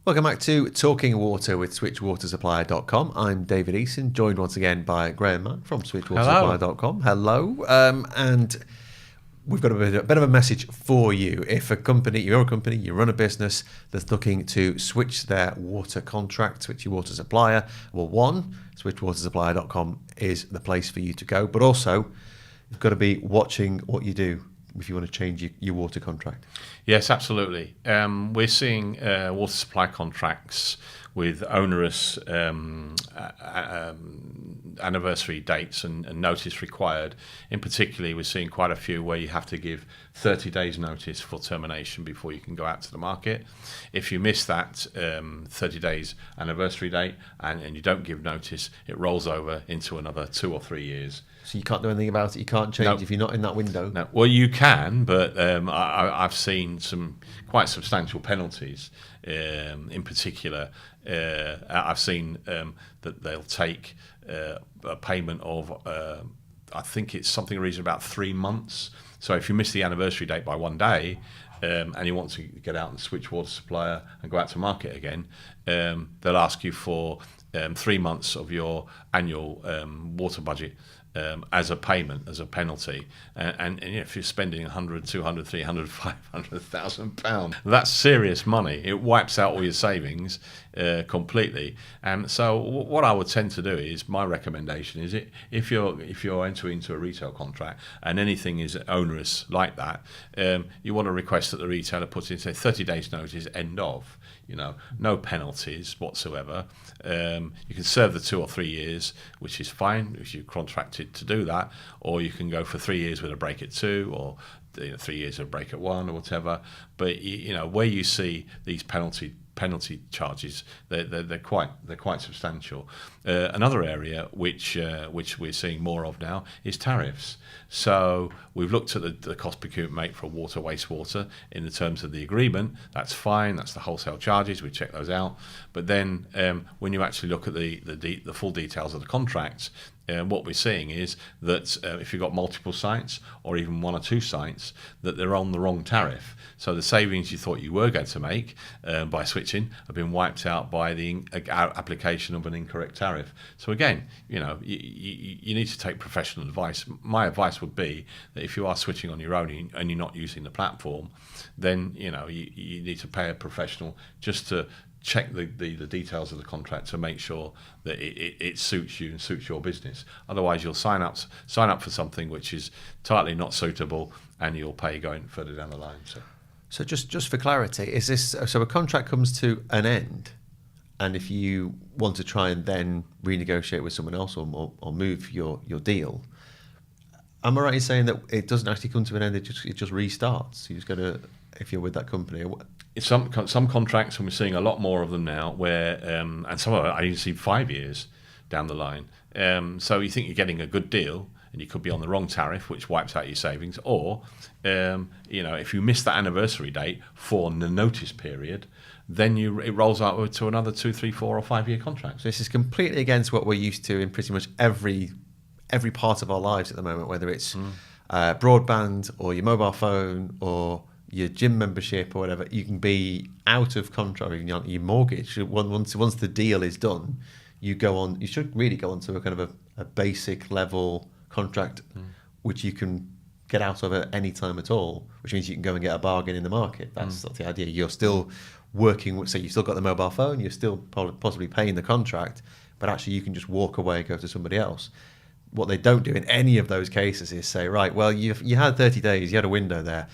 Welcome back to Talking Water with SwitchWaterSupplier.com. I'm David Eason, joined once again by Graham Mann from SwitchWaterSupplier.com. Hello. And we've got a bit of a message for you. If you're a company, you run a business that's looking to switch their water contract, switch your water supplier, well, SwitchWaterSupplier.com is the place for you to go. But also, you've got to be watching what you do if you want to change your water contract. Yes, absolutely. We're seeing water supply contracts with onerous anniversary dates and notice required. In particular, we're seeing quite a few where you have to give 30 days notice for termination before you can go out to the market. If you miss that 30 days anniversary date and you don't give notice, it rolls over into another 2 or 3 years. So you can't do anything about it. You can't change if you're not in that window. No. Well, you can, but I've seen some quite substantial penalties. In particular, I've seen that they'll take a payment of, I think it's something reason about 3 months. So if you miss the anniversary date by 1 day, and you want to get out and switch water supplier and go out to market again, they'll ask you for 3 months of your annual water budget as a payment, as a penalty. And if you're spending 100, 200, 300, 500,000 pounds, that's serious money. It wipes out all your savings completely. And so what I would tend to do is, my recommendation is, if you're entering into a retail contract and anything is onerous like that, you want to request that the retailer puts in, say, 30 days notice, end of. No penalties whatsoever. You can serve the 2 or 3 years, which is fine if you're contracted to do that, or you can go for 3 years with a break at 2, or 3 years with a break at 1, or whatever. But where you see these penalty charges, they're quite substantial. Another area which we're seeing more of now is tariffs. So we've looked at the cost per cubic metre for water, wastewater in the terms of the agreement. That's fine. That's the wholesale charges. We check those out. But then when you actually look at the full details of the contracts, what we're seeing is that if you've got multiple sites, or even 1 or 2 sites, that they're on the wrong tariff. So the savings you thought you were going to make by switching have been wiped out by the application of an incorrect tariff. So again, you need to take professional advice. My advice would be that if you are switching on your own and you're not using the platform, then you need to pay a professional just to check the details of the contract to make sure that it suits you and suits your business. Otherwise, you'll sign up for something which is totally not suitable, and you'll pay going further down the line. So just for clarity, is this so a contract comes to an end, and if you want to try and then renegotiate with someone else or move your deal, am I right in saying that it doesn't actually come to an end? It just restarts. You just got to, if you're with that company. Some contracts, and we're seeing a lot more of them now, where and some of it I even see 5 years down the line. So you think you're getting a good deal, and you could be on the wrong tariff, which wipes out your savings. Or if you miss that anniversary date for the notice period, then it rolls out to another 2, 3, 4, or 5 year contract. So this is completely against what we're used to in pretty much every part of our lives at the moment, whether it's broadband or your mobile phone or your gym membership or whatever. You can be out of contract, or even your mortgage. Once the deal is done, you should really go on to a kind of a basic level contract, which you can get out of at any time at all, which means you can go and get a bargain in the market. That's the idea. You're still working, so you've still got the mobile phone, you're still possibly paying the contract, but actually you can just walk away and go to somebody else. What they don't do in any of those cases is say, right, well, you had 30 days, you had a window there.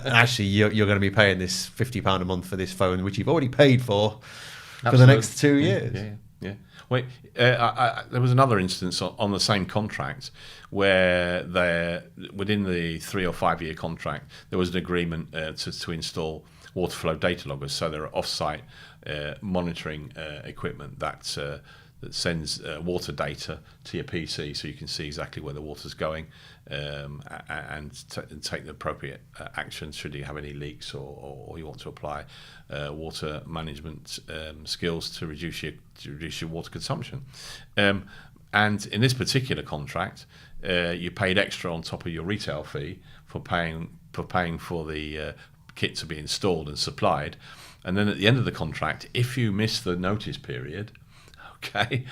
Actually, you're going to be paying this £50 a month for this phone, which you've already paid for the next 2 years. Yeah. Wait, there was another instance on the same contract where within the 3 or 5 year contract, there was an agreement to install water flow data loggers. So there are off-site monitoring equipment that sends water data to your PC, so you can see exactly where the water's going, and take the appropriate actions should you have any leaks, or you want to apply water management skills to reduce your water consumption. And in this particular contract, you paid extra on top of your retail fee for paying for the kit to be installed and supplied. And then at the end of the contract, if you miss the notice period, okay,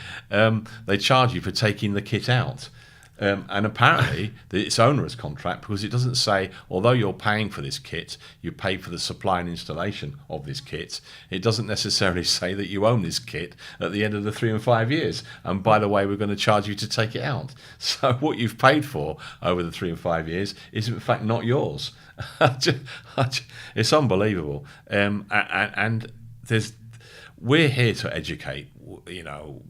they charge you for taking the kit out. And apparently it's onerous contract because it doesn't say, although you're paying for this kit, you pay for the supply and installation of this kit. It doesn't necessarily say that you own this kit at the end of the 3 and 5 years. And by the way, we're going to charge you to take it out. So what you've paid for over the 3 and 5 years is in fact not yours. It's unbelievable. And we're here to educate, you know.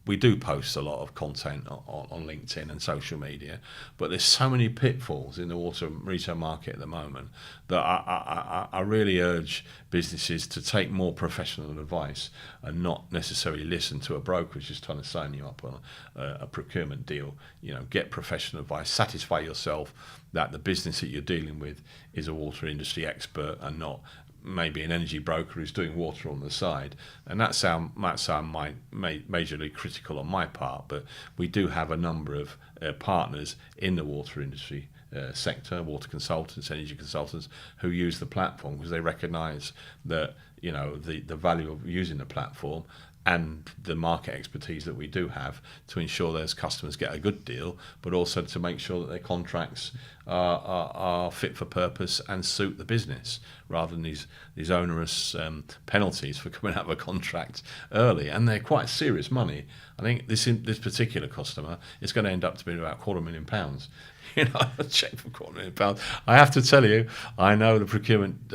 We do post a lot of content on LinkedIn and social media, but there's so many pitfalls in the water retail market at the moment that I really urge businesses to take more professional advice and not necessarily listen to a broker who's just trying to sign you up on a procurement deal. You know, get professional advice, satisfy yourself that the business that you're dealing with is a water industry expert and not maybe an energy broker who's doing water on the side. And that might sound majorly critical on my part, but we do have a number of partners in the water industry sector, water consultants, energy consultants, who use the platform because they recognise that, you know, the value of using the platform and the market expertise that we do have to ensure those customers get a good deal, but also to make sure that their contracts are fit for purpose and suit the business, rather than these onerous penalties for coming out of a contract early. And they're quite serious money. I think this particular customer is going to end up to be about £250,000. You know, a cheque for £250,000. I have to tell you, I know the procurement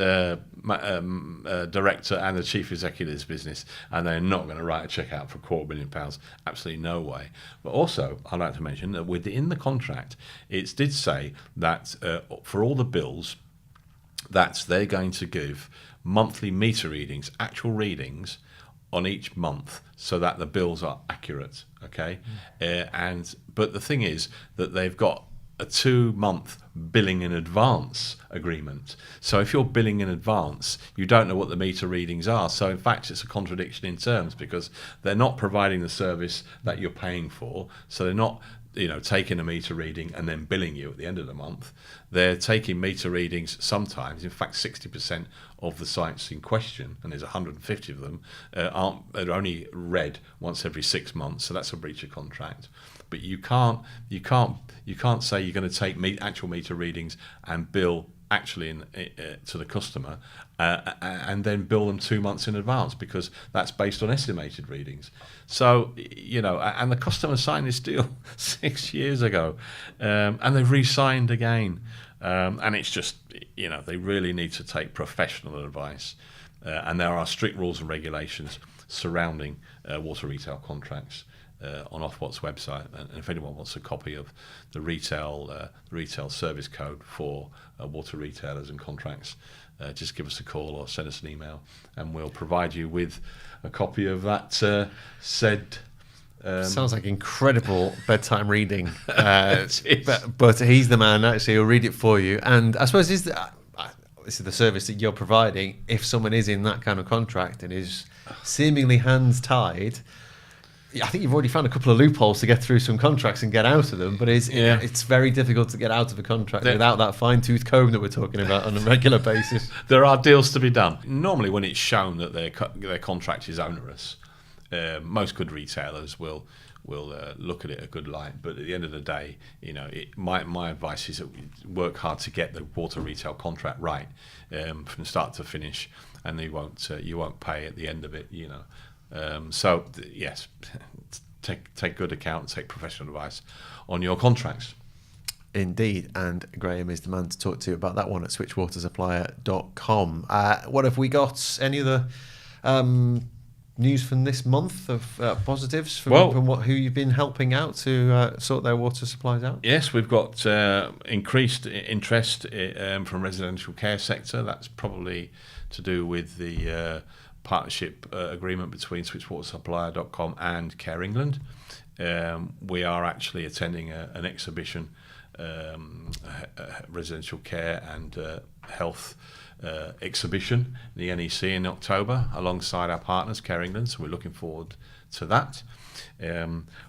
director and the chief executive of this business, and they're not going to write a cheque out for £250,000. Absolutely no way. But also, I'd like to mention that within the contract, it did say that for all the bills, that they're going to give monthly meter readings, actual readings on each month, so that the bills are accurate. Okay, but the thing is that they've got a 2-month billing in advance agreement. So if you're billing in advance, you don't know what the meter readings are. So in fact, it's a contradiction in terms, because they're not providing the service that you're paying for. So they're not, you know, taking a meter reading and then billing you at the end of the month. They're taking meter readings sometimes. In fact, 60% of the sites in question, and there's 150 of them, are only read once every 6 months. So that's a breach of contract. But you can't say you're going to take actual meter readings and bill actually to the customer and then bill them 2 months in advance, because that's based on estimated readings. So, you know, and the customer signed this deal 6 years ago, and they've re-signed again. And it's just, you know, they really need to take professional advice. And there are strict rules and regulations surrounding water retail contracts on Ofwat's website, and if anyone wants a copy of the retail service code for water retailers and contracts, just give us a call or send us an email, and we'll provide you with a copy of that said. Sounds like incredible bedtime reading, but he's the man actually who'll read it for you. And I suppose this is the service that you're providing. If someone is in that kind of contract and is seemingly hands tied, I think you've already found a couple of loopholes to get through some contracts and get out of them, but it's very difficult to get out of a contract without that fine-tooth comb that we're talking about on a regular basis. There are deals to be done. Normally when it's shown that their contract is onerous, most good retailers will look at it a good light. But at the end of the day, you know, my advice is that work hard to get the water retail contract right from start to finish, and you won't pay at the end of it, you know. So yes, take good account, take professional advice on your contracts. Indeed, and Graham is the man to talk to about that one at switchwatersupplier.com. What have we got? Any other news from this month of positives from who you've been helping out to sort their water supplies out? Yes, we've got increased interest from residential care sector. That's probably to do with the partnership agreement between switchwatersupplier.com and Care England. We are actually attending an exhibition, residential care and health exhibition, the NEC in October, alongside our partners, Care England. So we're looking forward to that.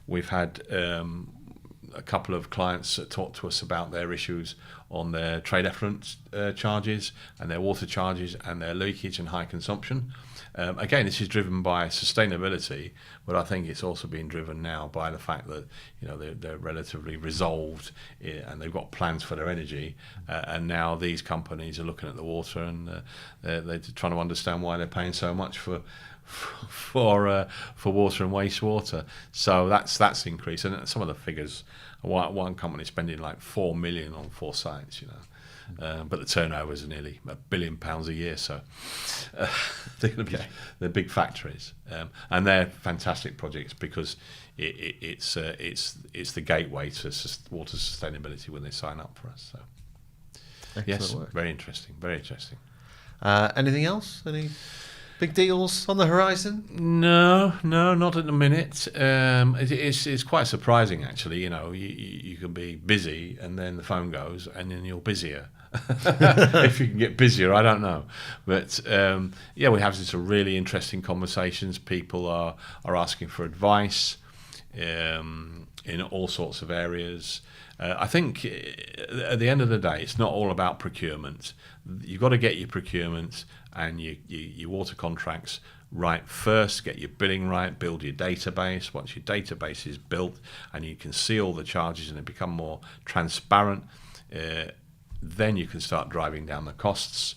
We've had a couple of clients talk to us about their issues on their trade effluent charges and their water charges and their leakage and high consumption. Again, this is driven by sustainability, but I think it's also being driven now by the fact that they're relatively resolved and they've got plans for their energy. And now these companies are looking at the water and they're trying to understand why they're paying so much for water and wastewater. So that's increased. And some of the figures, one company spending like 4 million on 4 sites, but the turnovers are nearly £1 billion a year. So they're big factories, and they're fantastic projects because it's the gateway to water sustainability when they sign up for us. So yes, work. Very interesting. Anything else? Any big deals on the horizon? No, not at the minute. It's quite surprising, actually. You can be busy and then the phone goes and then you're busier. If you can get busier, I don't know. But we're having some really interesting conversations. People are asking for advice in all sorts of areas. I think at the end of the day, it's not all about procurement. You've got to get your procurement and your water contracts right first, get your billing right, build your database. Once your database is built and you can see all the charges and they become more transparent, then you can start driving down the costs.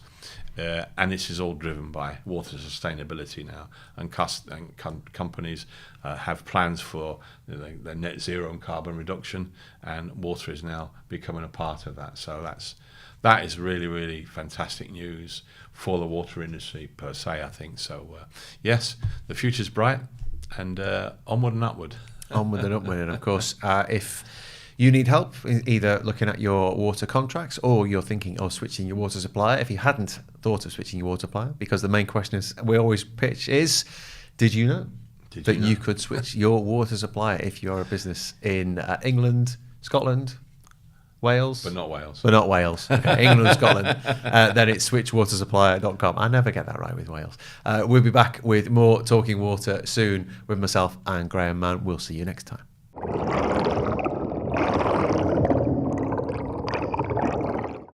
And this is all driven by water sustainability now, and companies have plans for their net zero and carbon reduction, and water is now becoming a part of that. So that is really, really fantastic news for the water industry per se, I think. So yes, the future's bright, and onward and upward. Onward and upward. And of course, if you need help either looking at your water contracts or you're thinking of switching your water supplier, if you hadn't thought of switching your water supplier, because the main question is we always pitch is, did you know that you could switch your water supplier if you're a business in England, Scotland, Wales? But not Wales. But not Wales. Okay, England, Scotland. Then it's switchwatersupplier.com. I never get that right with Wales. We'll be back with more Talking Water soon with myself and Graham Mann. We'll see you next time.